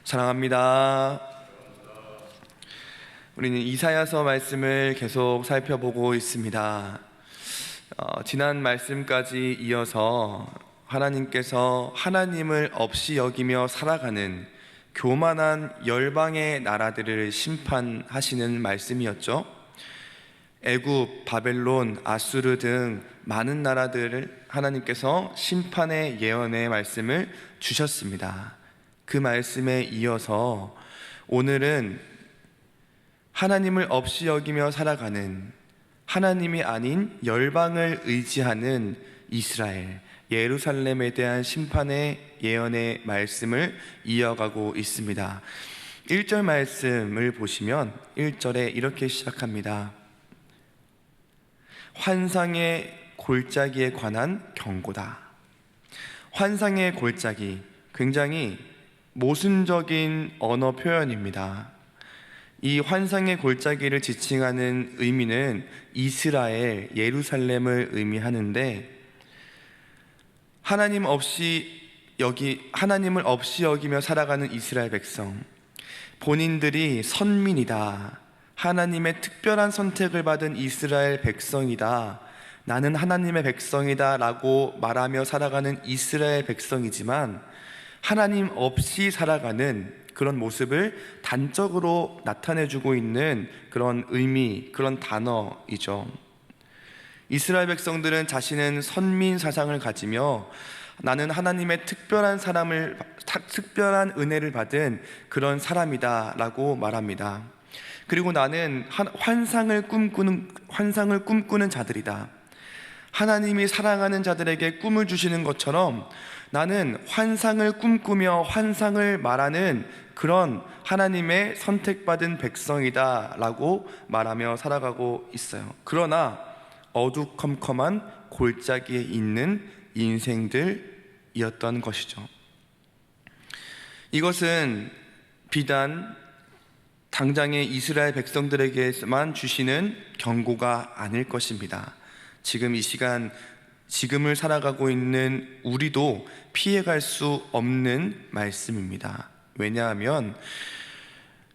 사랑합니다. 우리는 이사야서 말씀을 계속 살펴보고 있습니다. 지난 말씀까지 이어서 하나님께서 하나님을 없이 여기며 살아가는 교만한 열방의 나라들을 심판하시는 말씀이었죠. 애굽, 바벨론, 아수르 등 많은 나라들을 하나님께서 심판의 예언의 말씀을 주셨습니다. 그 말씀에 이어서 오늘은 하나님을 없이 여기며 살아가는, 하나님이 아닌 열방을 의지하는 이스라엘, 예루살렘에 대한 심판의 예언의 말씀을 이어가고 있습니다. 1절 말씀을 보시면 1절에 이렇게 시작합니다. 환상의 골짜기에 관한 경고다. 환상의 골짜기, 굉장히 모순적인 언어 표현입니다. 이 환상의 골짜기를 지칭하는 의미는 이스라엘, 예루살렘을 의미하는데, 하나님을 없이 여기며 살아가는 이스라엘 백성, 본인들이 선민이다, 하나님의 특별한 선택을 받은 이스라엘 백성이다, 나는 하나님의 백성이다 라고 말하며 살아가는 이스라엘 백성이지만, 하나님 없이 살아가는 그런 모습을 단적으로 나타내주고 있는 그런 의미, 그런 단어이죠. 이스라엘 백성들은 자신은 선민 사상을 가지며 나는 하나님의 특별한 은혜를 받은 그런 사람이다 라고 말합니다. 그리고 나는 환상을 꿈꾸는 자들이다. 하나님이 사랑하는 자들에게 꿈을 주시는 것처럼 나는 환상을 꿈꾸며 환상을 말하는 그런 하나님의 선택받은 백성이다 라고 말하며 살아가고 있어요. 그러나 어두컴컴한 골짜기에 있는 인생들이었던 것이죠. 이것은 비단 당장의 이스라엘 백성들에게만 주시는 경고가 아닐 것입니다. 지금 이 시간, 지금을 살아가고 있는 우리도 피해갈 수 없는 말씀입니다. 왜냐하면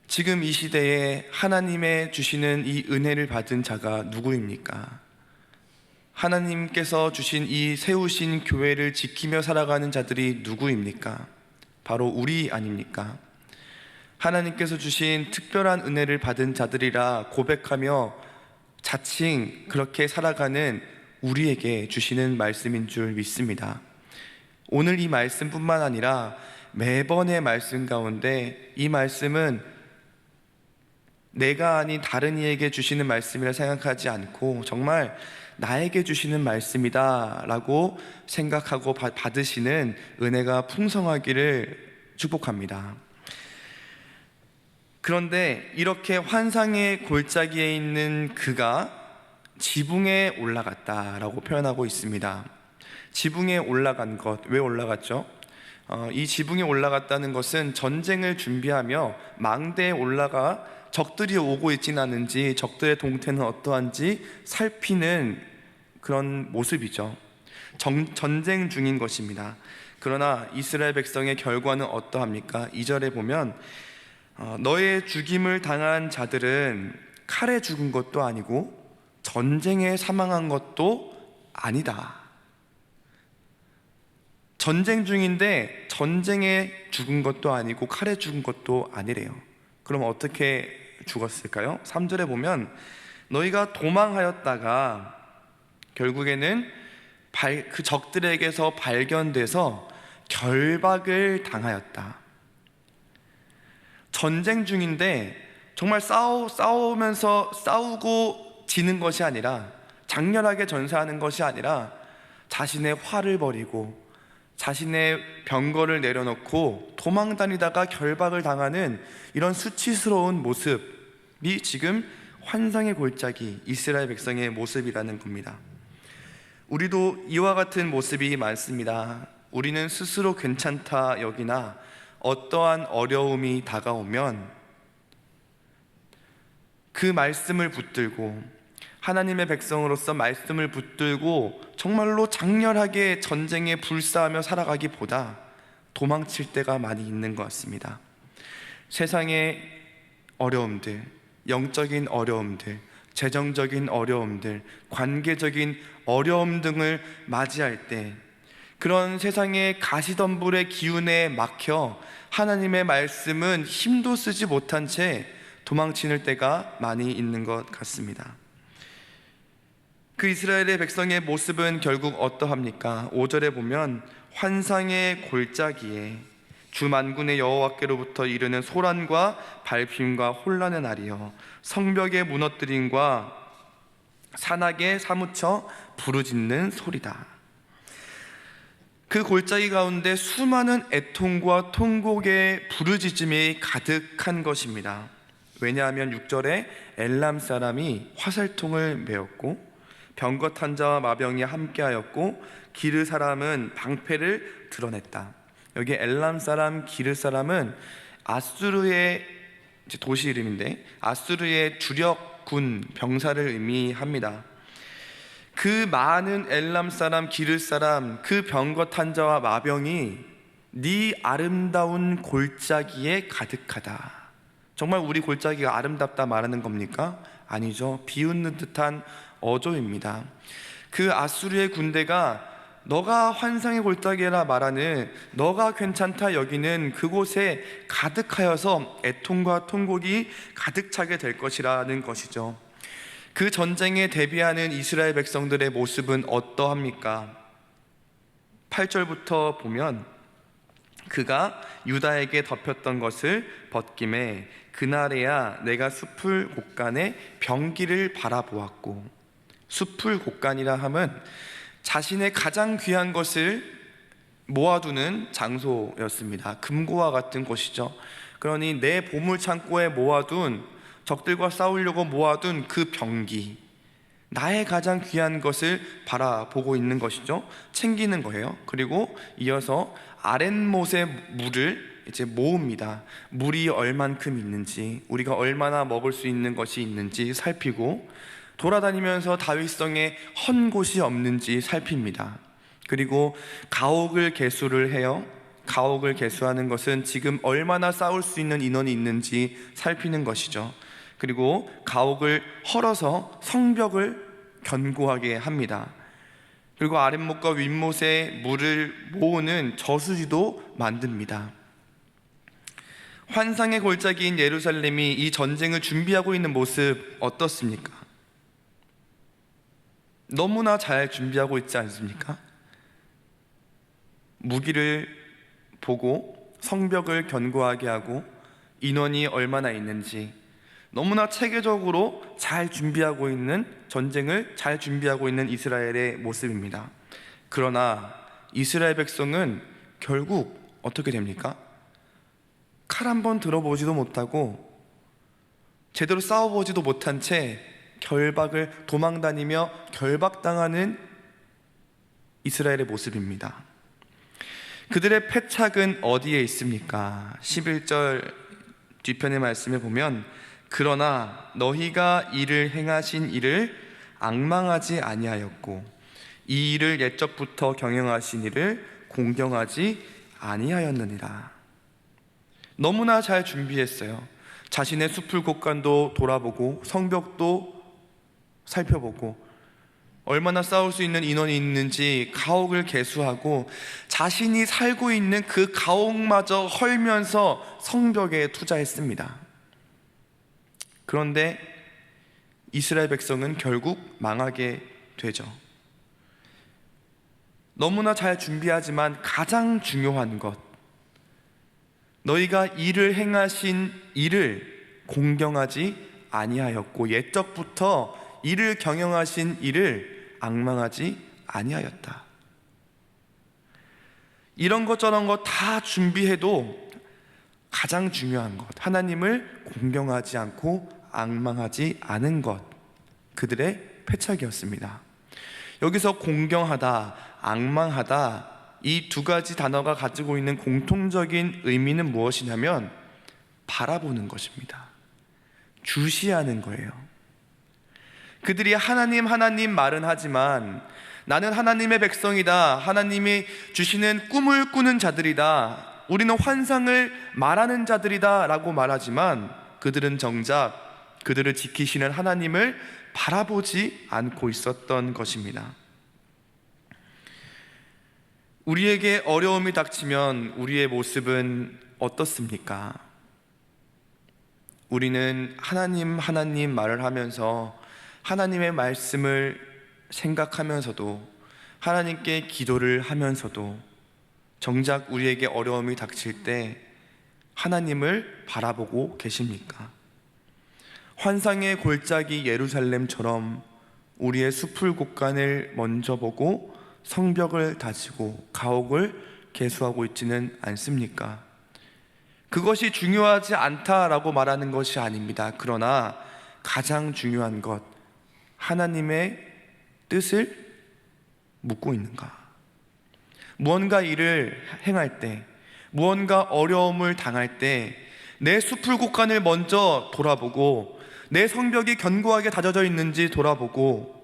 지금 이 시대에 하나님의 주시는 이 은혜를 받은 자가 누구입니까? 하나님께서 주신 이 세우신 교회를 지키며 살아가는 자들이 누구입니까? 바로 우리 아닙니까? 하나님께서 주신 특별한 은혜를 받은 자들이라 고백하며 자칭 그렇게 살아가는 우리에게 주시는 말씀인 줄 믿습니다. 오늘 이 말씀뿐만 아니라 매번의 말씀 가운데 이 말씀은 내가 아닌 다른 이에게 주시는 말씀이라 생각하지 않고 정말 나에게 주시는 말씀이다 라고 생각하고 받으시는 은혜가 풍성하기를 축복합니다. 그런데 이렇게 환상의 골짜기에 있는 그가 지붕에 올라갔다라고 표현하고 있습니다. 지붕에 올라간 것, 왜 올라갔죠? 이 지붕에 올라갔다는 것은 전쟁을 준비하며 망대에 올라가 적들이 오고 있지는 않은지, 적들의 동태는 어떠한지 살피는 그런 모습이죠. 전쟁 중인 것입니다. 그러나 이스라엘 백성의 결과는 어떠합니까? 2절에 보면 너의 죽임을 당한 자들은 칼에 죽은 것도 아니고 전쟁에 사망한 것도 아니다. 전쟁 중인데 전쟁에 죽은 것도 아니고 칼에 죽은 것도 아니래요. 그럼 어떻게 죽었을까요? 3절에 보면 너희가 도망하였다가 결국에는 그 적들에게서 발견돼서 결박을 당하였다. 전쟁 중인데 정말 싸우고 지는 것이 아니라, 장렬하게 전사하는 것이 아니라 자신의 화를 버리고 자신의 병거를 내려놓고 도망 다니다가 결박을 당하는 이런 수치스러운 모습이 지금 환상의 골짜기 이스라엘 백성의 모습이라는 겁니다. 우리도 이와 같은 모습이 많습니다. 우리는 스스로 괜찮다 여기나 어떠한 어려움이 다가오면 그 말씀을 붙들고, 하나님의 백성으로서 말씀을 붙들고 정말로 장렬하게 전쟁에 불사하며 살아가기보다 도망칠 때가 많이 있는 것 같습니다. 세상의 어려움들, 영적인 어려움들, 재정적인 어려움들, 관계적인 어려움 등을 맞이할 때 그런 세상의 가시덤불의 기운에 막혀 하나님의 말씀은 힘도 쓰지 못한 채 도망치는 때가 많이 있는 것 같습니다. 그 이스라엘의 백성의 모습은 결국 어떠합니까? 5절에 보면 환상의 골짜기에 주 만군의 여호와께로부터 이르는 소란과 발핌과 혼란의 날이여 성벽의 무너뜨림과 산악에 사무쳐 부르짖는 소리다. 그 골짜기 가운데 수많은 애통과 통곡의 부르짖음이 가득한 것입니다. 왜냐하면 6절에 엘람 사람이 화살통을 메었고 병거 탄 자와 마병이 함께하였고 기르 사람은 방패를 드러냈다. 여기 엘람 사람, 기르 사람은 아수르의 도시 이름인데 아수르의 주력 군 병사를 의미합니다. 그 많은 엘람 사람, 기르 사람, 그 병거 탄 자와 마병이 네 아름다운 골짜기에 가득하다. 정말 우리 골짜기가 아름답다 말하는 겁니까? 아니죠. 비웃는 듯한 어조입니다. 그 아수르의 군대가 너가 환상의 골짜기라 말하는, 너가 괜찮다 여기는 그곳에 가득하여서 애통과 통곡이 가득 차게 될 것이라는 것이죠. 그 전쟁에 대비하는 이스라엘 백성들의 모습은 어떠합니까? 8절부터 보면 그가 유다에게 덮였던 것을 벗김에 그날에야 내가 숲을 곳간에 병기를 바라보았고, 숲을 곳간이라 함은 자신의 가장 귀한 것을 모아두는 장소였습니다. 금고와 같은 곳이죠. 그러니 내 보물 창고에 모아둔, 적들과 싸우려고 모아둔 그 병기, 나의 가장 귀한 것을 바라보고 있는 것이죠. 챙기는 거예요. 그리고 이어서 아랫못의 물을 이제 모읍니다. 물이 얼만큼 있는지, 우리가 얼마나 먹을 수 있는 것이 있는지 살피고, 돌아다니면서 다윗성에 헌 곳이 없는지 살핍니다. 그리고 가옥을 계수를 해요. 가옥을 계수하는 것은 지금 얼마나 싸울 수 있는 인원이 있는지 살피는 것이죠. 그리고 가옥을 헐어서 성벽을 견고하게 합니다. 그리고 아랫못과 윗못에 물을 모으는 저수지도 만듭니다. 환상의 골짜기인 예루살렘이 이 전쟁을 준비하고 있는 모습 어떻습니까? 너무나 잘 준비하고 있지 않습니까? 무기를 보고 성벽을 견고하게 하고 인원이 얼마나 있는지 너무나 체계적으로 잘 준비하고 있는, 전쟁을 잘 준비하고 있는 이스라엘의 모습입니다. 그러나 이스라엘 백성은 결국 어떻게 됩니까? 칼 한 번 들어보지도 못하고 제대로 싸워보지도 못한 채 결박을 도망다니며 결박당하는 이스라엘의 모습입니다. 그들의 패착은 어디에 있습니까? 11절 뒤편의 말씀에 보면 그러나 너희가 이를 행하신 이를 앙망하지 아니하였고 이 일을 옛적부터 경영하신 이를 공경하지 아니하였느니라. 너무나 잘 준비했어요. 자신의 숲을 곳간도 돌아보고 성벽도 살펴보고 얼마나 싸울 수 있는 인원이 있는지 가옥을 계수하고 자신이 살고 있는 그 가옥마저 헐면서 성벽에 투자했습니다. 그런데 이스라엘 백성은 결국 망하게 되죠. 너무나 잘 준비하지만 가장 중요한 것, 너희가 이를 행하신 이를 공경하지 아니하였고 옛적부터 이를 경영하신 이를 앙망하지 아니하였다. 이런 것 저런 것 다 준비해도 가장 중요한 것, 하나님을 공경하지 않고 앙망하지 않은 것, 그들의 패착이었습니다. 여기서 공경하다, 앙망하다, 이 두 가지 단어가 가지고 있는 공통적인 의미는 무엇이냐면 바라보는 것입니다. 주시하는 거예요. 그들이 하나님 하나님 말은 하지만 나는 하나님의 백성이다, 하나님이 주시는 꿈을 꾸는 자들이다, 우리는 환상을 말하는 자들이다 라고 말하지만 그들은 정작 그들을 지키시는 하나님을 바라보지 않고 있었던 것입니다. 우리에게 어려움이 닥치면 우리의 모습은 어떻습니까? 우리는 하나님 하나님 말을 하면서 하나님의 말씀을 생각하면서도 하나님께 기도를 하면서도 정작 우리에게 어려움이 닥칠 때 하나님을 바라보고 계십니까? 환상의 골짜기 예루살렘처럼 우리의 숲을 곳간을 먼저 보고 성벽을 다지고 가옥을 계수하고 있지는 않습니까? 그것이 중요하지 않다라고 말하는 것이 아닙니다. 그러나 가장 중요한 것, 하나님의 뜻을 묻고 있는가? 무언가 일을 행할 때, 무언가 어려움을 당할 때 내 숲을 곳간을 먼저 돌아보고 내 성벽이 견고하게 다져져 있는지 돌아보고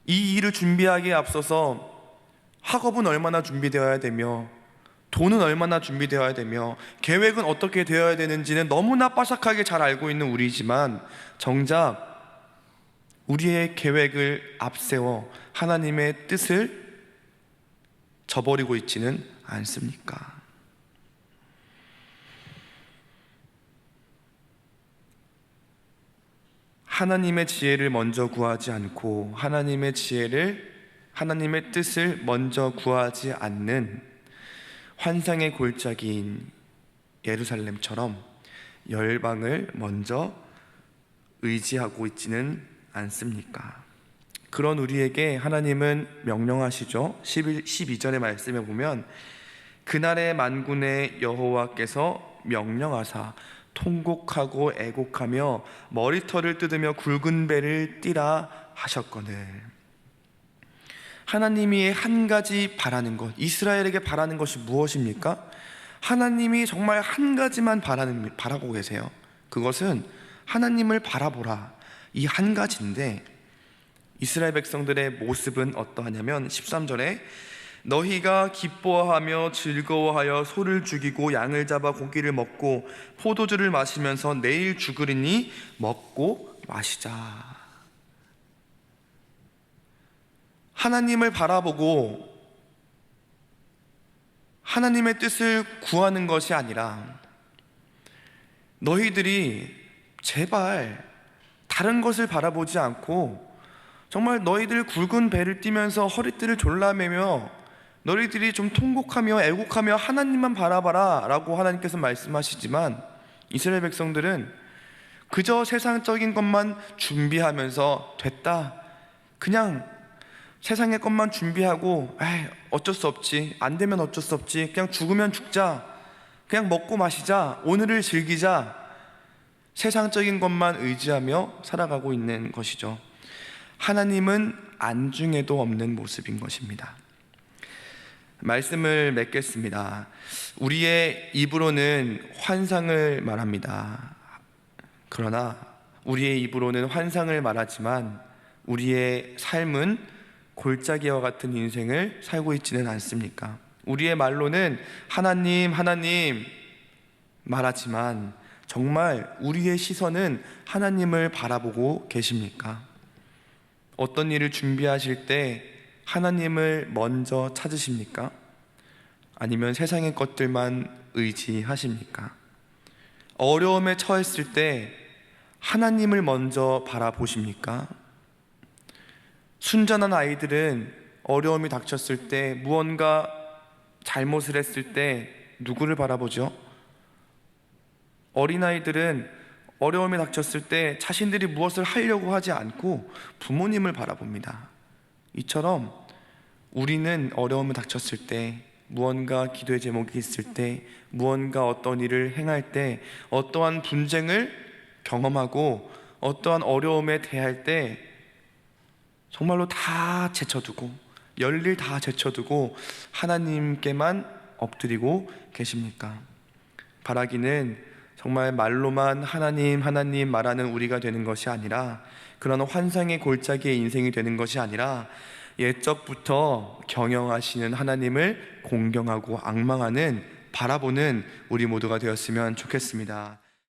이 일을 준비하기에 앞서서 학업은 얼마나 준비되어야 되며 돈은 얼마나 준비되어야 되며 계획은 어떻게 되어야 되는지는 너무나 빠삭하게 잘 알고 있는 우리지만 정작 우리의 계획을 앞세워 하나님의 뜻을 저버리고 있지는 않습니까? 하나님의 지혜를 먼저 구하지 않고 하나님의 뜻을 먼저 구하지 않는 환상의 골짜기인 예루살렘처럼 열방을 먼저 의지하고 있지는 않습니까? 그런 우리에게 하나님은 명령하시죠. 12절의 말씀에 보면 그날의 만군의 여호와께서 명령하사 통곡하고 애곡하며 머리털을 뜯으며 굵은 배를 띠라 하셨거늘. 하나님이 한 가지 바라는 것, 이스라엘에게 바라는 것이 무엇입니까? 하나님이 정말 한 가지만 바라고 계세요. 그것은 하나님을 바라보라, 이 한 가지인데 이스라엘 백성들의 모습은 어떠하냐면 13절에 너희가 기뻐하며 즐거워하여 소를 죽이고 양을 잡아 고기를 먹고 포도주를 마시면서 내일 죽으리니 먹고 마시자. 하나님을 바라보고 하나님의 뜻을 구하는 것이 아니라 너희들이 제발 다른 것을 바라보지 않고 정말 너희들 굵은 배를 띠면서 허리띠를 졸라매며 너희들이 좀 통곡하며 애곡하며 하나님만 바라봐라 라고 하나님께서 말씀하시지만 이스라엘 백성들은 그저 세상적인 것만 준비하면서 됐다, 그냥 세상의 것만 준비하고 어쩔 수 없지, 안 되면 어쩔 수 없지, 그냥 죽으면 죽자, 그냥 먹고 마시자, 오늘을 즐기자, 세상적인 것만 의지하며 살아가고 있는 것이죠. 하나님은 안중에도 없는 모습인 것입니다. 말씀을 맺겠습니다. 우리의 입으로는 환상을 말합니다. 그러나 우리의 입으로는 환상을 말하지만 우리의 삶은 골짜기와 같은 인생을 살고 있지는 않습니까? 우리의 말로는 하나님 하나님 말하지만 정말 우리의 시선은 하나님을 바라보고 계십니까? 어떤 일을 준비하실 때 하나님을 먼저 찾으십니까? 아니면 세상의 것들만 의지하십니까? 어려움에 처했을 때 하나님을 먼저 바라보십니까? 순전한 아이들은 어려움이 닥쳤을 때, 무언가 잘못을 했을 때 누구를 바라보죠? 어린아이들은 어려움이 닥쳤을 때 자신들이 무엇을 하려고 하지 않고 부모님을 바라봅니다. 이처럼 우리는 어려움이 닥쳤을 때, 무언가 기도의 제목이 있을 때, 무언가 어떤 일을 행할 때, 어떠한 분쟁을 경험하고 어떠한 어려움에 대할 때 정말로 다 제쳐두고, 열일 다 제쳐두고 하나님께만 엎드리고 계십니까? 바라기는 정말 말로만 하나님 하나님 말하는 우리가 되는 것이 아니라, 그런 환상의 골짜기의 인생이 되는 것이 아니라 옛적부터 경영하시는 하나님을 공경하고 앙망하는 바라보는 우리 모두가 되었으면 좋겠습니다.